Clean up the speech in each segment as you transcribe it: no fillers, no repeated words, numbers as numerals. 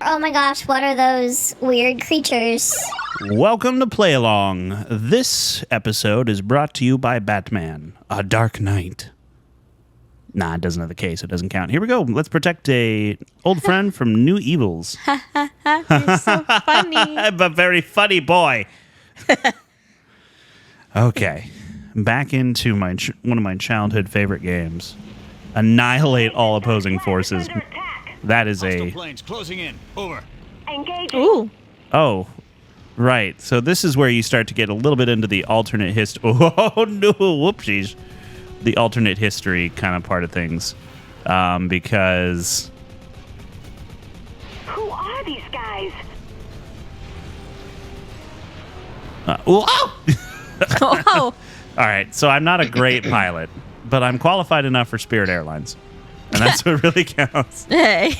Oh my gosh, what are those weird creatures? Welcome to Play Along. This episode is brought to you by Batman, A Dark Knight. Nah, it doesn't have the case. It doesn't count. Here we go. Let's protect a old friend from new evils. You're so funny. I'm a very funny boy. Okay. Back into one of my childhood favorite games. Annihilate all opposing forces. That is a... planes closing in. Over. Engaging. Ooh. Oh, right. So this is where you start to get a little bit into the alternate history. Oh, no. Whoopsies. The alternate history kind of part of things. Because... Who are these guys? Whoa! Wow. All right. So I'm not a great pilot, but I'm qualified enough for Spirit Airlines. And that's what really counts. Hey.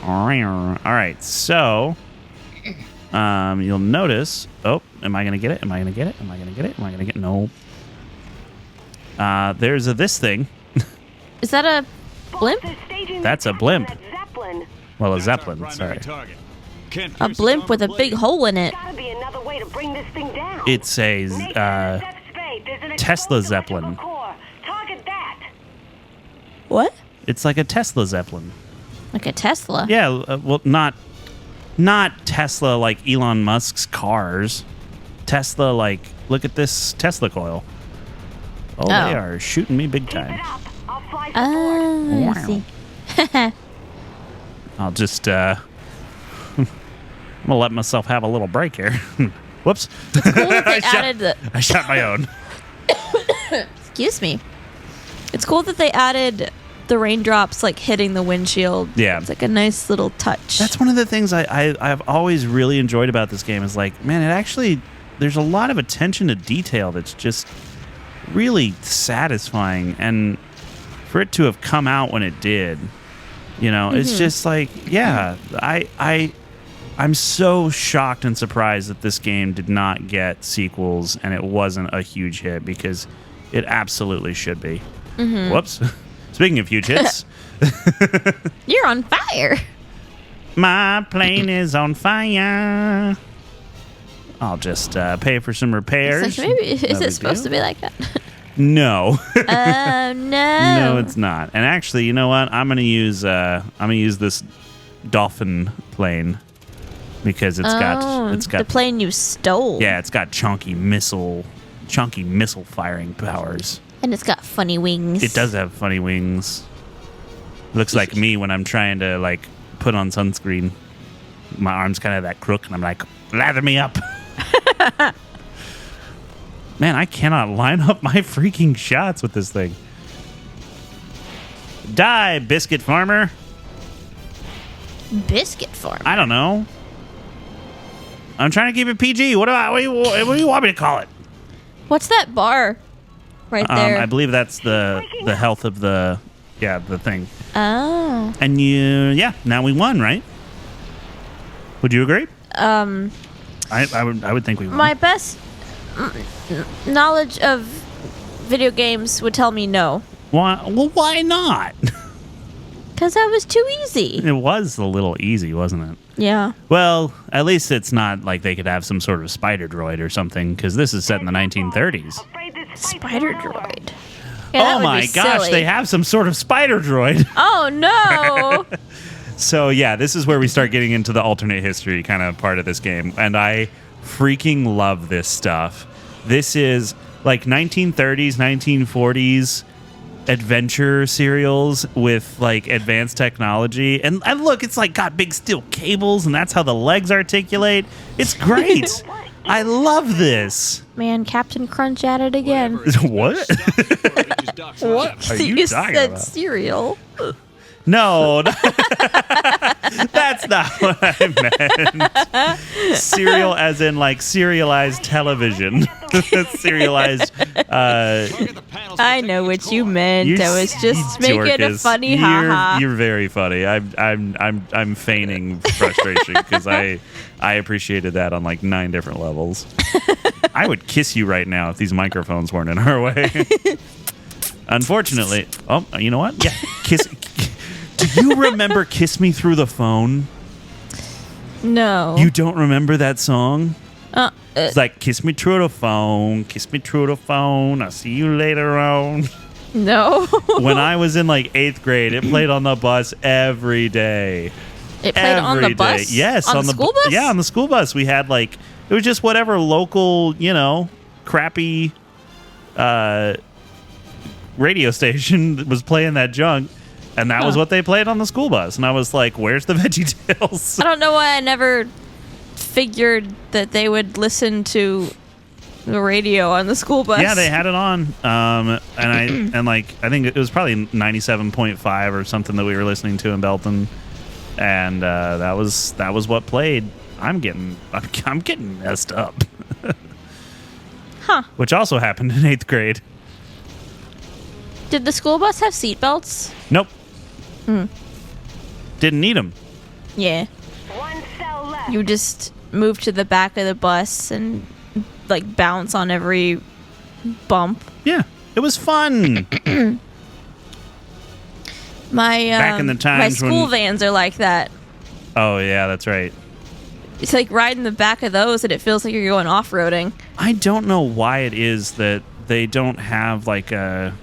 All right. So... you'll notice... Oh, am I going to get it? Am I going to get it? Am I going to get it? Am I going to get it? No. There's this thing. Is that a blimp? That's a blimp. Well, a Zeppelin, Primary sorry. target. Can't A pierce blimp its with a armor big plate. hole in it. Gotta be another way to bring this thing down. It's a Tesla Zeppelin. Target that. What? It's like a Tesla Zeppelin. Like a Tesla? Yeah, well, not Tesla like Elon Musk's cars. Tesla like, look at this Tesla coil. Oh, they are shooting me big Keep it time. up. I'll fly Oh, support. I see. I'll just, I'm gonna let myself have a little break here. Whoops. Cool that they added the... I shot my own. Excuse me. It's cool that they added the raindrops like hitting the windshield. Yeah. It's like a nice little touch. That's one of the things I've always really enjoyed about this game is like, man, it actually, there's a lot of attention to detail that's just really satisfying. And for it to have come out when it did, you know, it's just like, yeah, I'm so shocked and surprised that this game did not get sequels and it wasn't a huge hit because it absolutely should be. Whoops. Speaking of huge hits, You're on fire. my plane is on fire. I'll just pay for some repairs. It's like, maybe is No it big supposed to deal. be like that? No. Oh no. No, it's not. And actually, you know what? I'm gonna use this dolphin plane because it's got the plane you stole. yeah, it's got chunky missile firing powers. And it's got funny wings. It does have funny wings. Looks like me when I'm trying to like put on sunscreen. My arm's kind of that crook, and I'm like, lather me up. Man, I cannot line up my freaking shots with this thing. Die, biscuit farmer. Biscuit farm. I don't know. I'm trying to keep it PG. What do you want me to call it? What's that bar right there? I believe that's the health of the thing. Oh. And now we won, right? Would you agree? I would think we won. My best knowledge of video games would tell me no. Why? Well, why not? Because that was too easy. It was a little easy, wasn't it? Yeah. Well, at least it's not like they could have some sort of spider droid or something, because this is set in the 1930s. Spider droid. Yeah, that Oh would my be gosh, silly. they have some sort of spider droid. Oh no. So yeah, this is where we start getting into the alternate history kind of part of this game, and I freaking love this stuff. This is like 1930s, 1940s adventure serials with like advanced technology, and look, it's like got big steel cables, and that's how the legs articulate. It's great. I love this. Man, Captain Crunch at it again. What? What? are you You talking said about? cereal. No, that's not what I meant. Serial as in like serialized television. Serialized. I know what you meant. I was just making a Dorcas. funny haha. You're very funny. I'm feigning frustration because I appreciated that on like 9 different levels. I would kiss you right now if these microphones weren't in our way. Unfortunately, oh, you know what? Yeah, Do you remember Kiss Me Through the Phone? No. You don't remember that song? Uh, It's like, kiss me through the phone, kiss me through the phone, I'll see you later on. no. When I was in like 8th grade, it played on the bus every day. It played on the Every day. bus? Yes. On the school bus? Yeah, on the school bus. We had like, it was just whatever local, crappy radio station that was playing that junk. And that was what they played on the school bus. And I was like, where's the VeggieTales? I don't know why I never figured that they would listen to the radio on the school bus. Yeah, they had it on. I think it was probably 97.5 or something that we were listening to in Belton. And that was what played. I'm getting messed up. Huh. Which also happened in 8th grade. Did the school bus have seatbelts? Nope. Didn't need them. Yeah. One cell left. You just move to the back of the bus and like bounce on every bump. Yeah, it was fun. My in the my times school when- vans are like that. Oh yeah, that's right. It's like riding the back of those and it feels like you're going off-roading. I don't know why it is that they don't have like a.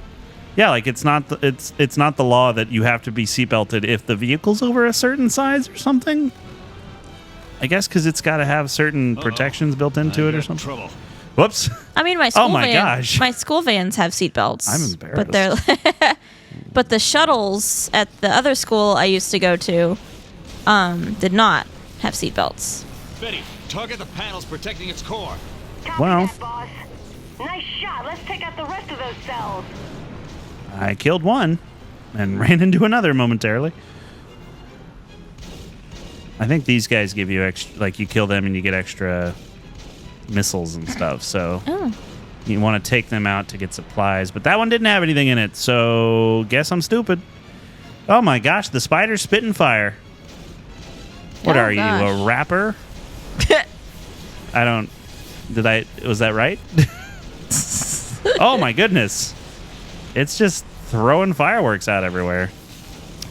Yeah, like it's not the law that you have to be seatbelted if the vehicle's over a certain size or something. I guess because it's got to have certain protections built into it or something. Trouble. Whoops. I mean, my school my gosh. my school vans have seatbelts. I'm embarrassed. But they're but the shuttles at the other school I used to go to did not have seatbelts. Betty, target the panels protecting its core. Copy Well. that, boss. Nice shot. Let's take out the rest of those cells. I killed one and ran into another momentarily. I think these guys give you extra, like you kill them and you get extra missiles and stuff. So you want to take them out to get supplies. But that one didn't have anything in it, so guess I'm stupid. Oh my gosh, the spider's spitting fire. What Oh, are you, gosh. a rapper? Was that right? Oh my goodness. It's just throwing fireworks out everywhere.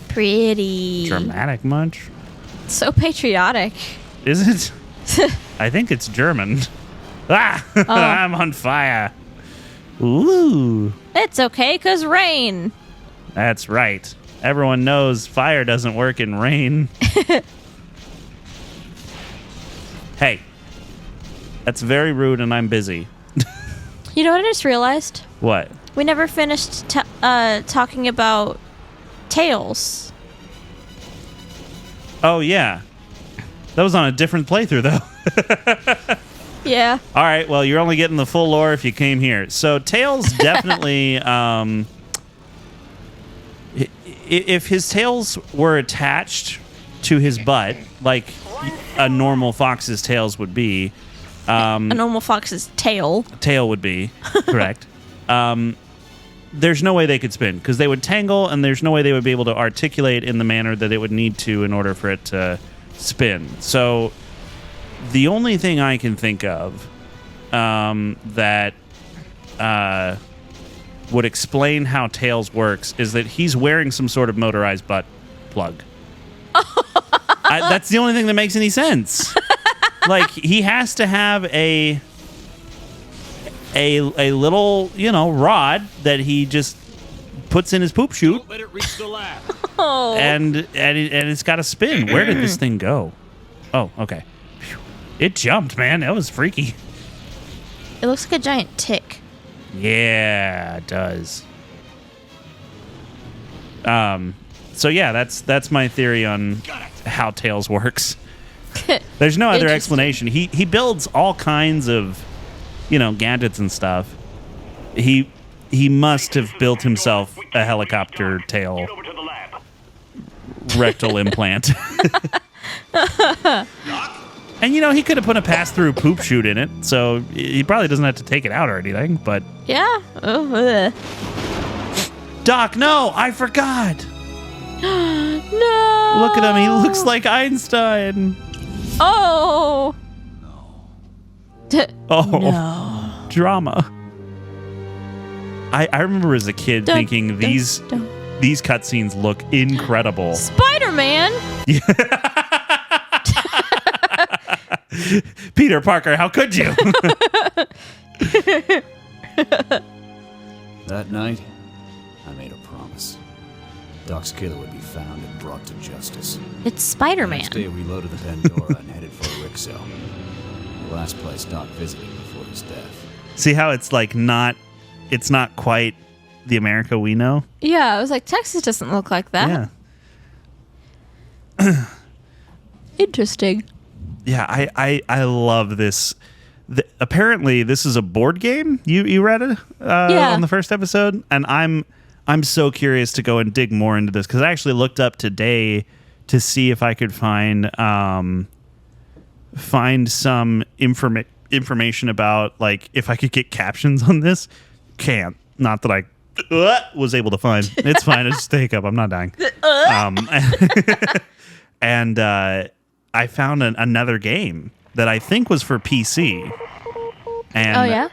Pretty. Dramatic much? So patriotic. Is it? I think it's German. Ah! I'm on fire. Ooh. It's okay, 'cause rain. That's right. Everyone knows fire doesn't work in rain. Hey. That's very rude and I'm busy. You know what I just realized? What? We never finished talking about Tails. Oh, yeah. That was on a different playthrough, though. Yeah. All right, well, you're only getting the full lore if you came here. So Tails definitely, if his tails were attached to his butt, like a normal fox's tails would be, A normal fox's tail. would be, correct. There's no way they could spin because they would tangle, and there's no way they would be able to articulate in the manner that it would need to in order for it to spin. So the only thing I can think of that would explain how Tails works is that he's wearing some sort of motorized butt plug. That's the only thing that makes any sense. Like, he has to have a little, rod that he just puts in his poop chute, Don't let it reach the lab. Oh. and it's got to spin. Where did this thing go? Oh, okay. Phew. It jumped, man. That was freaky. It looks like a giant tick. Yeah, it does. So yeah, that's my theory on how Tails works. There's no other explanation. He builds all kinds of, gadgets and stuff. He must have built himself a helicopter tail Get over to the lab. rectal implant. And he could have put a pass-through poop chute in it, so he probably doesn't have to take it out or anything. But Yeah. Oh. Ugh. Doc, no, I forgot. No. Look at him. He looks like Einstein. Oh. Oh, No. drama. I remember as a kid thinking these these cutscenes look incredible. Spider-Man. Peter Parker, how could you? That night, I made a promise. Doc's killer would be found and brought to justice. It's The Spider-Man. next day, we loaded the Pandora and headed for Rixo, the last place Doc visited before his death. See how it's like it's not quite the America we know? Yeah, I was like, Texas doesn't look like that. Yeah. Interesting. Yeah, I love this. Apparently, this is a board game. You read it on the first episode, and I'm so curious to go and dig more into this because I actually looked up today to see if I could find some information about like if I could get captions on this. Can't. Not that I was able to find. It's fine. It's just a hiccup. I'm not dying. And I found another game that I think was for PC. And Oh, yeah?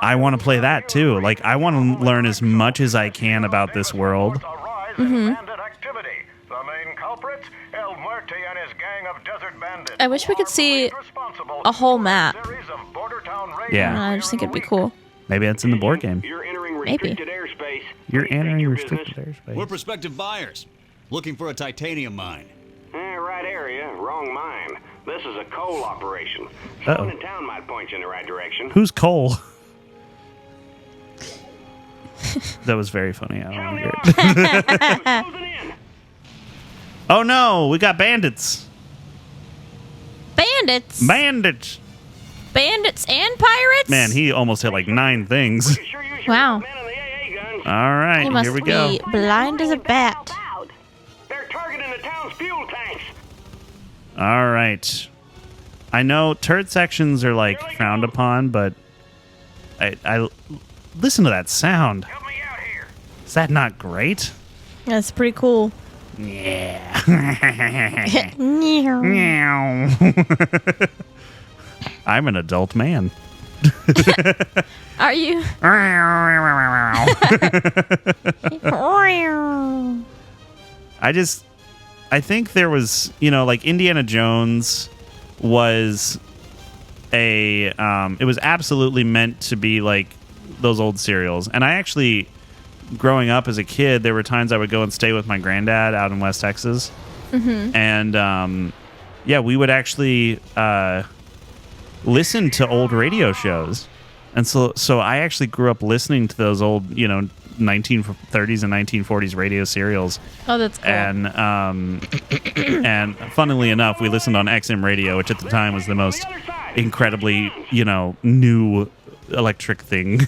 I want to play that too. Like, I want to learn as much as I can about this world. I wish we could see a whole map. Yeah. I just think it'd be cool. Maybe that's in the board game. You're entering Maybe. restricted airspace. You're Please entering check your restricted business. airspace. We're prospective buyers, looking for a titanium mine. Right area, wrong mine. This is a coal operation. Uh-oh. Someone in town might point you in the right direction. Who's Cole? That was very funny. I don't want to hear it. Closing in. Oh no, we got bandits. Bandits. Bandits. Bandits and pirates. Man, he almost hit like 9 things. Sure you should Wow. have men in the AA guns. All right, He must here we go. be blind as a bat. They're targeting the town's fuel tanks. All right. I know turret sections are like frowned upon, but I listen to that sound. Help me out here. Is that not great? That's pretty cool. Yeah. Meow. Meow. I'm an adult man. Are you? I think there was, like Indiana Jones was it was absolutely meant to be like those old serials. And I actually, growing up as a kid, there were times I would go and stay with my granddad out in West Texas. Mm-hmm. And, we would actually listen to old radio shows. And so I actually grew up listening to those old, 1930s and 1940s radio serials. Oh, that's cool. And funnily enough, we listened on XM radio, which at the time was the most incredibly, new electric thing.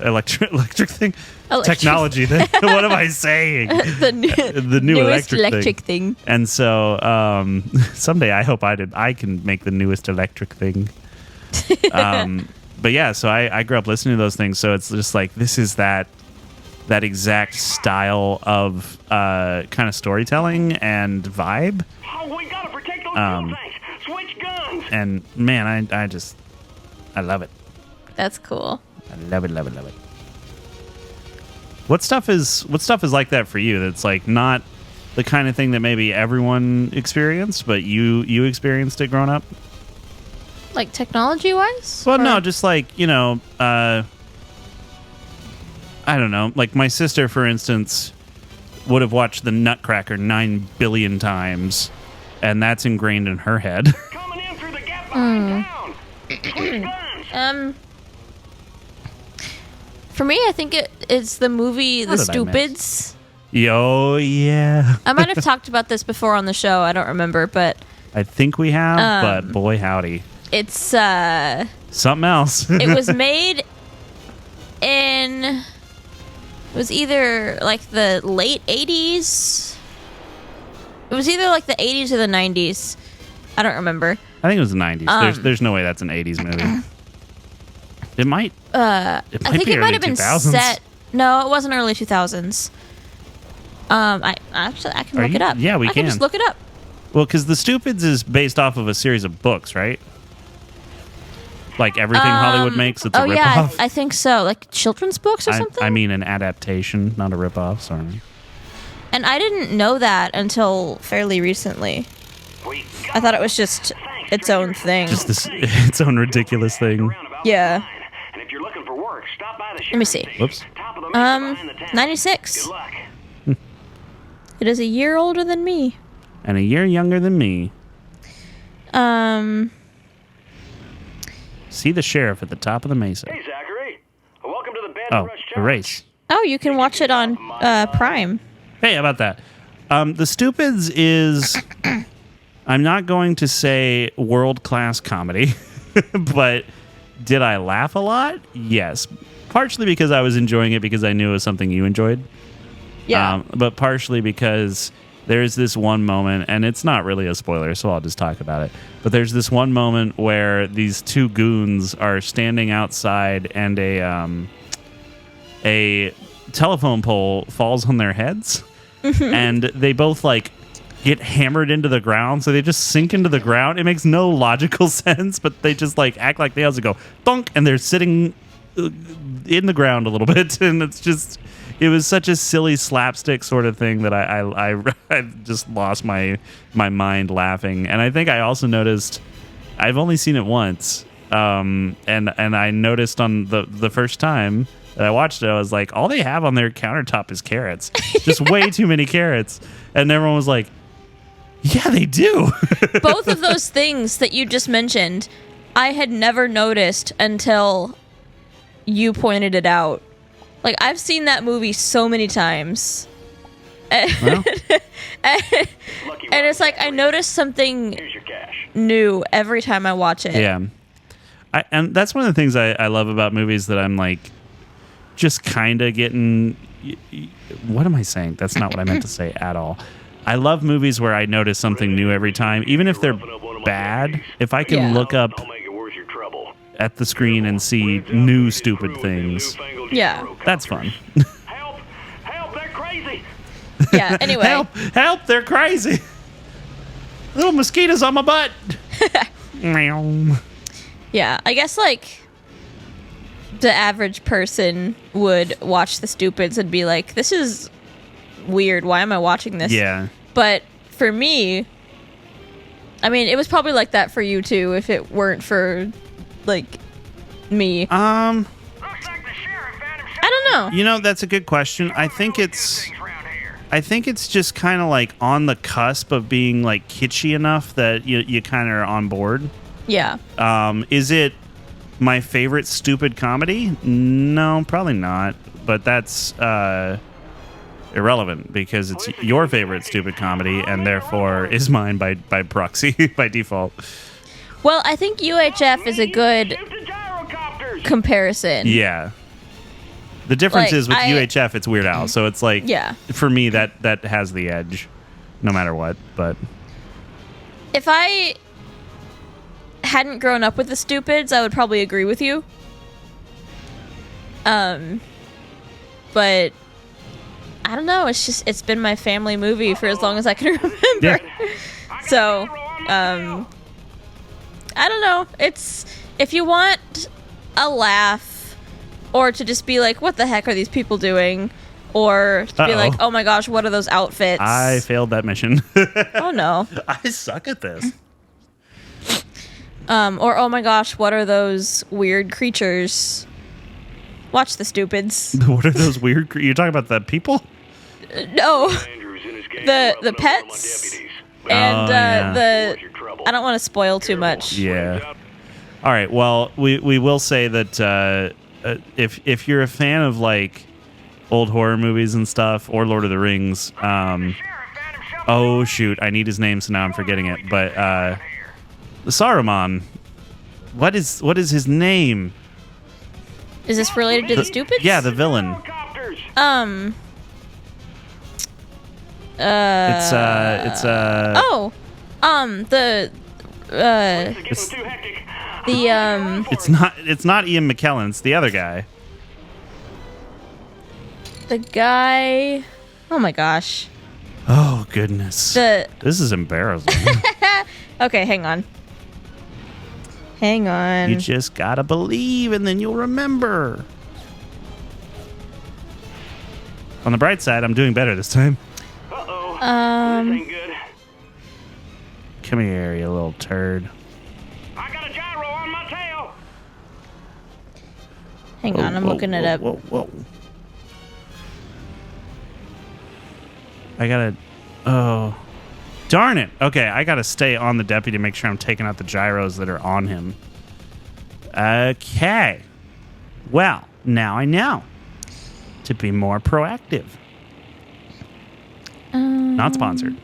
electric thing? Technology thing. What am I saying? the new newest electric thing. And so someday I hope I can make the newest electric thing. But yeah, so I grew up listening to those things. So it's just like, this is that exact style of kind of storytelling and vibe. Oh, we gotta protect those fuel tanks. Switch guns. And man, I love it. That's cool. I love it. What stuff is like that for you? That's like not the kind of thing that maybe everyone experienced, but you experienced it growing up? Like technology-wise? Well, Or- no, just like, I don't know. Like my sister, for instance, would have watched The Nutcracker 9 billion times, and that's ingrained in her head. Coming in through the gap behind town. Switch guns. For me, I think it's the movie The What did I miss? Stupids. Yo, yeah. I might have talked about this before on the show. I don't remember, but I think we have, but boy, howdy. it's Something else. it was made in it was either like the late 80s. It was either like the 80s or the 90s. I don't remember. I think it was the 90s. There's no way that's an 80s movie. It might. I think be it might early have been 2000s. set. No, it wasn't early 2000s. I can look it up. Yeah, we I can can. just look it up. Well, because The Stupids is based off of a series of books, right? Like everything Hollywood makes, it's a ripoff. Yeah, I think so. Like children's books or something. I mean, an adaptation, not a ripoff. Sorry. and I didn't know that until fairly recently. I thought it was just its own thing. Just this its own ridiculous thing. Yeah. And if you're looking for work, stop by the Let me see. Whoops. 96. Good luck. It is a year older than me. And a year younger than me. See the sheriff at the top of the mesa. Hey, Zachary. Welcome to the Band Oh, Rush the Challenge. race. Oh, you can watch it on Prime. Hey, how about that? The Stupids is, I'm not going to say world-class comedy, but did I laugh a lot? Yes. Partially because I was enjoying it because I knew it was something you enjoyed. Yeah. But partially because there's this one moment, and it's not really a spoiler, so I'll just talk about it. But there's this one moment where these two goons are standing outside, and a telephone pole falls on their heads, and they both like get hammered into the ground, so they just sink into the ground. It makes no logical sense, but they just like act like they also go thunk, and they're sitting in the ground a little bit, and it was such a silly slapstick sort of thing that I just lost my mind laughing. And I think I also noticed, I've only seen it once, and I noticed on the first time that I watched it, I was like, all they have on their countertop is carrots, just way too many carrots, and everyone was like, yeah, they do. Both of those things that you just mentioned, I had never noticed until you pointed it out. Like, I've seen that movie so many times. Well, And it's like I notice something Here's your cash. new every time I watch it. yeah. And that's one of the things I love about movies that I'm like just kind of getting. What am I saying? That's not what I meant to say at all. I love movies where I notice something new every time, even if they're bad. If I can Yeah. look up I'll make it worth your trouble. at the screen and see new stupid things, Yeah. that's fun. Help! Help! They're crazy! Yeah, anyway. Help! They're crazy. Little mosquitoes on my butt. Meow. Yeah, I guess like the average person would watch The Stupids and be like, this is weird. Why am I watching this? Yeah. But for me, I mean, it was probably like that for you too if it weren't for like me. Looks like the sheriff found himself I don't know. You know, that's a good question. I think it's just kind of like on the cusp of being like kitschy enough that you kind of are on board. Yeah. Is it my favorite stupid comedy? No, probably not. But that's irrelevant because it's your favorite stupid comedy and therefore is mine by proxy, by default. Well, I think UHF is a good comparison. Yeah. The difference Like, is with UHF, it's Weird Al. So it's like, Yeah. for me, that has the edge no matter what. But If I hadn't grown up with The Stupids, I would probably agree with you. But I don't know. It's been my family movie for as long as I can remember. yeah. So, I don't know. It's if you want a laugh, or to just be like, "What the heck are these people doing?" Or to be like, "Oh my gosh, what are those outfits?" I failed that mission. Oh no. I suck at this. Or oh my gosh, what are those weird creatures? Watch The Stupids. What are those weird? You're talking about the people? No, the pets and yeah. the. I don't want to spoil too much. Yeah. All right. Well, we will say that if you're a fan of like old horror movies and stuff, or Lord of the Rings, oh shoot, I need his name, so now I'm forgetting it. But Saruman, what is his name? Is this related to The Stupids? Yeah, the villain. It's Oh, the it's not Ian McKellen. It's the other guy. the guy. Oh my gosh. Oh goodness. This is embarrassing. Okay, hang on. You just gotta believe, and then you'll remember. On the bright side, I'm doing better this time. This ain't good. Come here, you little turd. I got a gyro on my tail. Hang on, I'm looking it up. Whoa. I gotta. Oh. Darn it. Okay, I gotta stay on the deputy to make sure I'm taking out the gyros that are on him. Okay. Well, now I know to be more proactive. Not sponsored.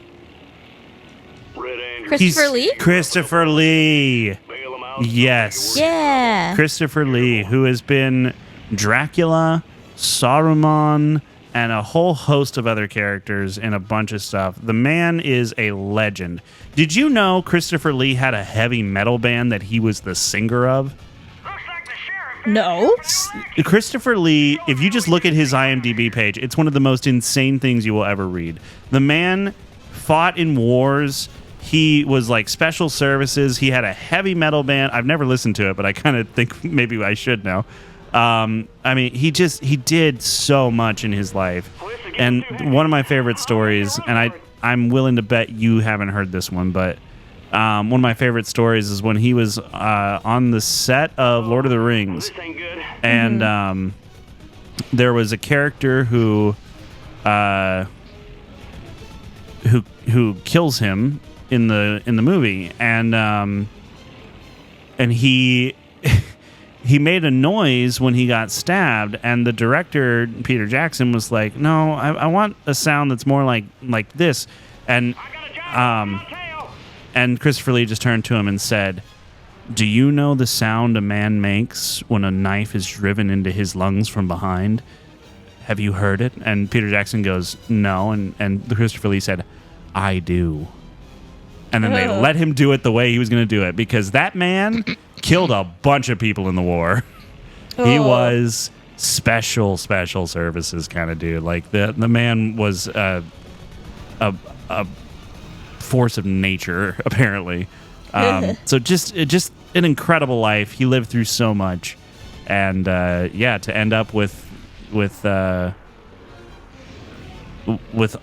Red Andrew. Christopher Lee? Christopher Lee. Bail 'em out. Yes. Yeah. Christopher Lee, who has been Dracula, Saruman, and a whole host of other characters in a bunch of stuff. The man is a legend. Did you know Christopher Lee had a heavy metal band that he was the singer of? Looks like the sheriff. No. Christopher Lee, if you just look at his IMDb page, it's one of the most insane things you will ever read. The man fought in wars. He was like special services. He had a heavy metal band. I've never listened to it, but I kind of think maybe I should now. I mean, he did so much in his life. And one of my favorite stories, and I'm willing to bet you haven't heard this one, but one of my favorite stories is when he was on the set of Lord of the Rings. This ain't good. And there was a character who kills him in the movie, and he he made a noise when he got stabbed, and the director Peter Jackson was like, "No, I want a sound that's more like this," and I got a gyro on my tail. and Christopher Lee just turned to him and said, "Do you know the sound a man makes when a knife is driven into his lungs from behind? Have you heard it?" And Peter Jackson goes, "No," and Christopher Lee said, "I do." And then they let him do it the way he was going to do it, because that man killed a bunch of people in the war. He was special services kind of dude. Like the man was a force of nature, apparently. So just an incredible life. He lived through so much, and to end up with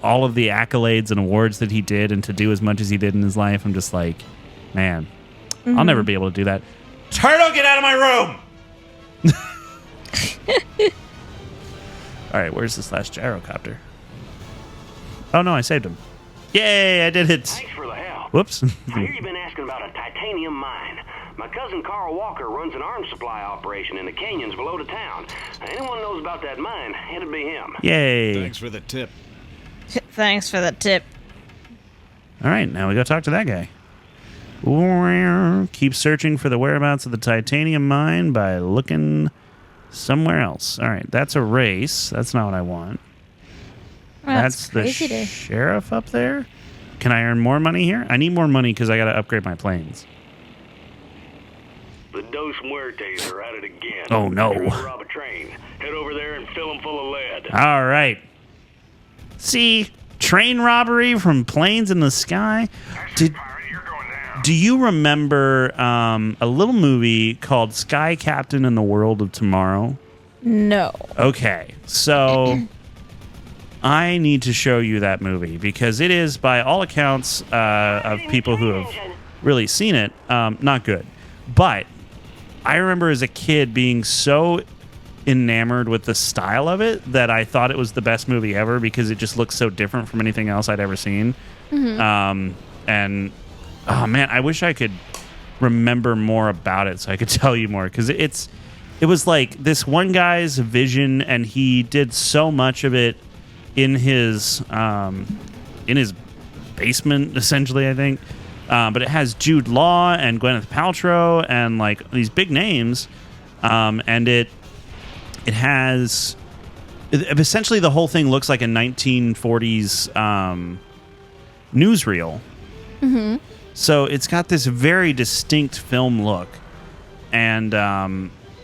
all of the accolades and awards that he did, and to do as much as he did in his life, I'm just like, man, I'll never be able to do that. Turtle, get out of my room! All right, where's this last gyrocopter? Oh, no, I saved him. Yay, I did it. Thanks for the help. Whoops. I hear you've been asking about a titanium mine. My cousin Carl Walker runs an arms supply operation in the canyons below the town. Anyone knows about that mine, it'd be him. Yay. Thanks for the tip. Thanks for the tip. All right, now we go talk to that guy. Keep searching for the whereabouts of the titanium mine by looking somewhere else. All right, that's a race. That's not what I want. Well, That's the crazy to- sheriff up there. Can I earn more money here? I need more money because I got to upgrade my planes. The Dos Muertes are at it again. Oh, no. They're gonna rob a train. Head over there and fill them full of lead. All right. See, train robbery from planes in the sky. Do you remember a little movie called Sky Captain and the World of Tomorrow? No. Okay, so I need to show you that movie because it is, by all accounts of people who have really seen it, not good. But I remember as a kid being so enamored with the style of it that I thought it was the best movie ever because it just looks so different from anything else I'd ever seen. And oh man, I wish I could remember more about it so I could tell you more, because it was like this one guy's vision, and he did so much of it in his basement, essentially, I think. But it has Jude Law and Gwyneth Paltrow and like these big names, and it has essentially the whole thing looks like a 1940s newsreel. So it's got this very distinct film look, and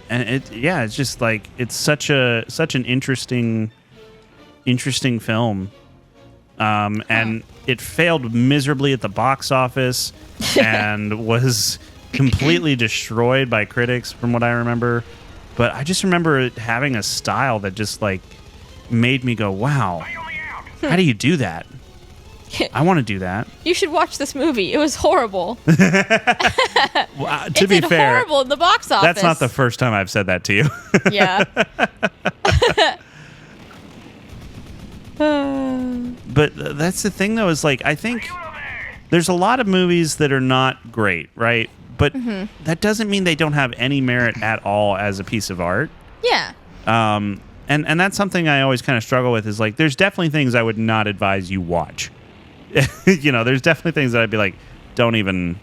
it's just like it's such an interesting film. And it failed miserably at the box office and was completely destroyed by critics, from what I remember. But I just remember it having a style that just like made me go, "Wow, how do you do that?" I want to do that. You should watch this movie. It was horrible. Well, It to be did fair, horrible in the box office. that's not the first time I've said that to you. Yeah. But that's the thing, though, is like, I think there's a lot of movies that are not great, right? But that doesn't mean they don't have any merit at all as a piece of art. Yeah. And that's something I always kind of struggle with, is like, there's definitely things I would not advise you watch. You know, there's definitely things that I'd be like, don't even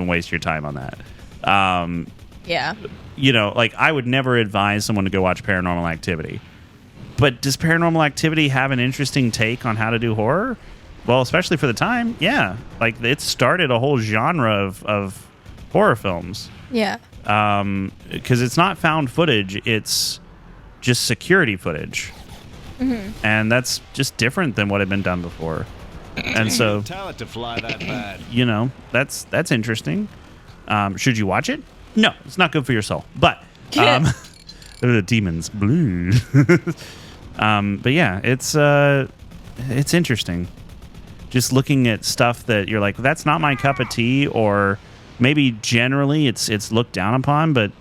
waste your time on that. Yeah. You know, like, I would never advise someone to go watch Paranormal Activity. But does Paranormal Activity have an interesting take on how to do horror? Well, especially for the time, yeah. Like, it started a whole genre of horror films. Yeah. Because it's not found footage, it's just security footage. And that's just different than what had been done before. And so, Tell it to fly that bad. you know, that's interesting. Should you watch it? No, it's not good for your soul. But demons, blue. But yeah, it's interesting. Just looking at stuff that you're like, that's not my cup of tea, or maybe generally it's looked down upon, but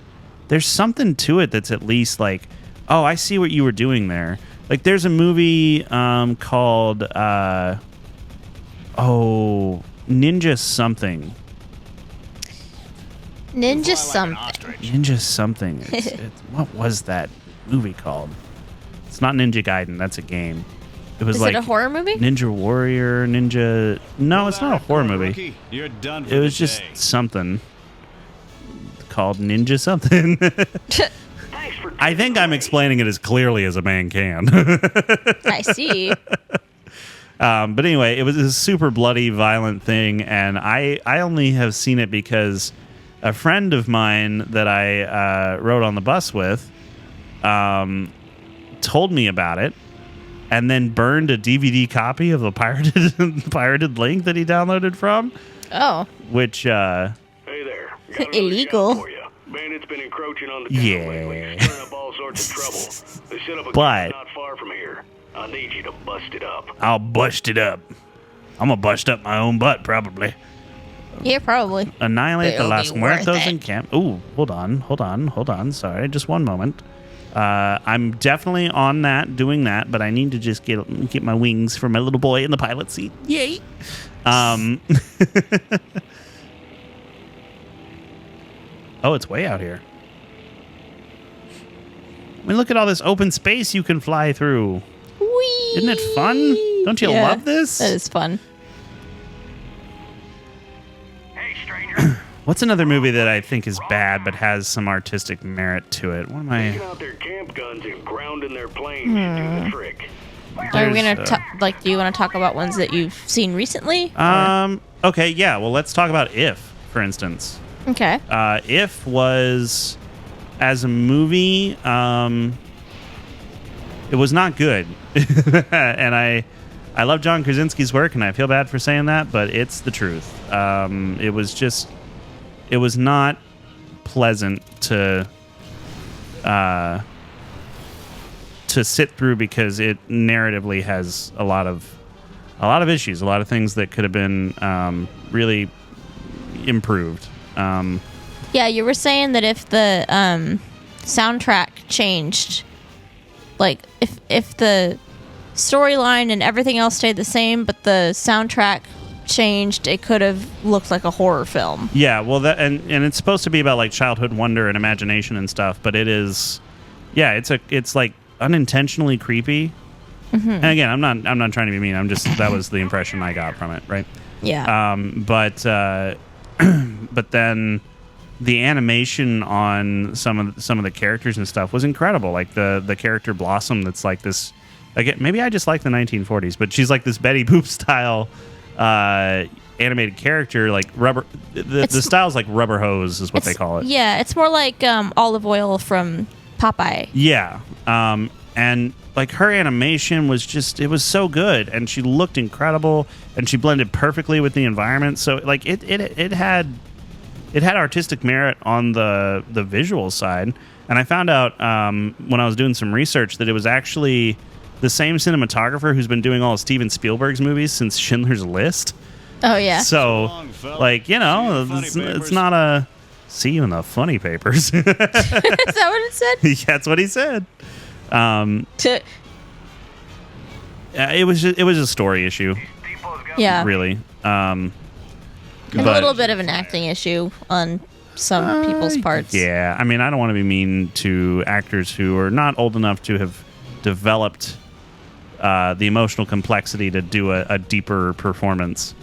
there's something to it that's at least like, oh, I see what you were doing there. Like, there's a movie called Ninja something. Ninja something. Ninja something. What was that movie called? It's not Ninja Gaiden. That's a game. It was Is like it a horror movie? Ninja Warrior, Ninja. No, it's not a horror movie. Rookie, you're done for It was the just day. something called Ninja something. Thanks for I think I'm explaining it as clearly as a man can. I see. But anyway, it was a super bloody, violent thing, and I only have seen it because a friend of mine that I rode on the bus with told me about it, and then burned a DVD copy of the pirated link that he downloaded from, Oh. which Hey there. Got another Illegal. job for you. Bandits been encroaching on the town Yeah. lately, stirring up all sorts of trouble. They set up a But- camp not far from here. I need you to bust it up. I'll bust it up. I'm gonna bust up my own butt, probably. Yeah, probably. Annihilate the It'll Las be worth Muertos it. in camp. Ooh, hold on. Sorry, just one moment. I'm definitely on that, doing that, but I need to just get my wings for my little boy in the pilot seat. Yay! Oh, it's way out here. I mean, look at all this open space you can fly through. Whee! Isn't it fun? Don't you love this? That is fun. Hey, stranger. What's another movie that I think is bad but has some artistic merit to it? What am Taking I? out their camp guns and grounding their planes should do the trick. Are we There's, gonna do you want to talk about ones that you've seen recently? Okay, yeah. Well, let's talk about If, for instance. Okay. If was, as a movie, it was not good. And I love John Krasinski's work, and I feel bad for saying that, but it's the truth. It was not pleasant to sit through, because it narratively has a lot of issues, a lot of things that could have been really improved. Yeah, you were saying that if the soundtrack changed, like if the storyline and everything else stayed the same, but the soundtrack changed, it could have looked like a horror film. Yeah, well, that and it's supposed to be about like childhood wonder and imagination and stuff, but it is, yeah, it's like unintentionally creepy. And again, I'm not trying to be mean. That was the impression I got from it, right? Yeah. But then the animation on some of the characters and stuff was incredible. Like the character Blossom, that's like this. Again, maybe I just like the 1940s, but she's like this Betty Boop style animated character, like rubber. The style's like rubber hose is what they call it. Yeah, it's more like olive oil from Popeye. Yeah. And like her animation was just, it was so good, and she looked incredible, and she blended perfectly with the environment. So like it had artistic merit on the visual side. And I found out when I was doing some research that it was actually the same cinematographer who's been doing all of Steven Spielberg's movies since Schindler's List. Oh yeah. So, long, fella. like, you know, See you in the it's funny papers. not a see you in the funny papers. Is that what it said? That's what he said. To- It was a story issue, yeah. really. And a little bit of an acting issue on some people's parts. Yeah, I mean, I don't want to be mean to actors who are not old enough to have developed the emotional complexity to do a deeper performance,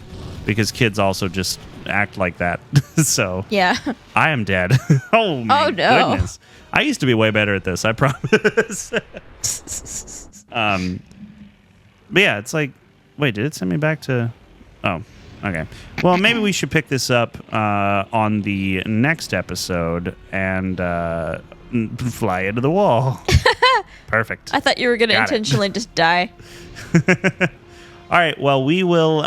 because kids also just act like that. So Yeah. I am dead. Oh my no. goodness! I used to be way better at this. I promise. But yeah, it's like, wait, did it send me back to? Oh, okay. Well, maybe we should pick this up on the next episode and fly into the wall. Perfect. I thought you were going to Got it. intentionally just die. All right. Well, we will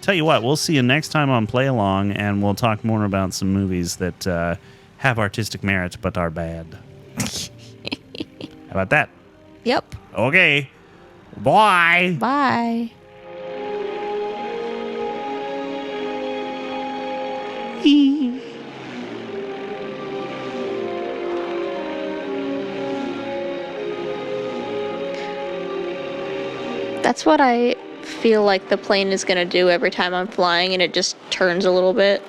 tell you what. We'll see you next time on Play Along, and we'll talk more about some movies that have artistic merit but are bad. How about that? Yep. Okay. Bye. Bye. That's what I feel like the plane is going to do every time I'm flying, and it just turns a little bit.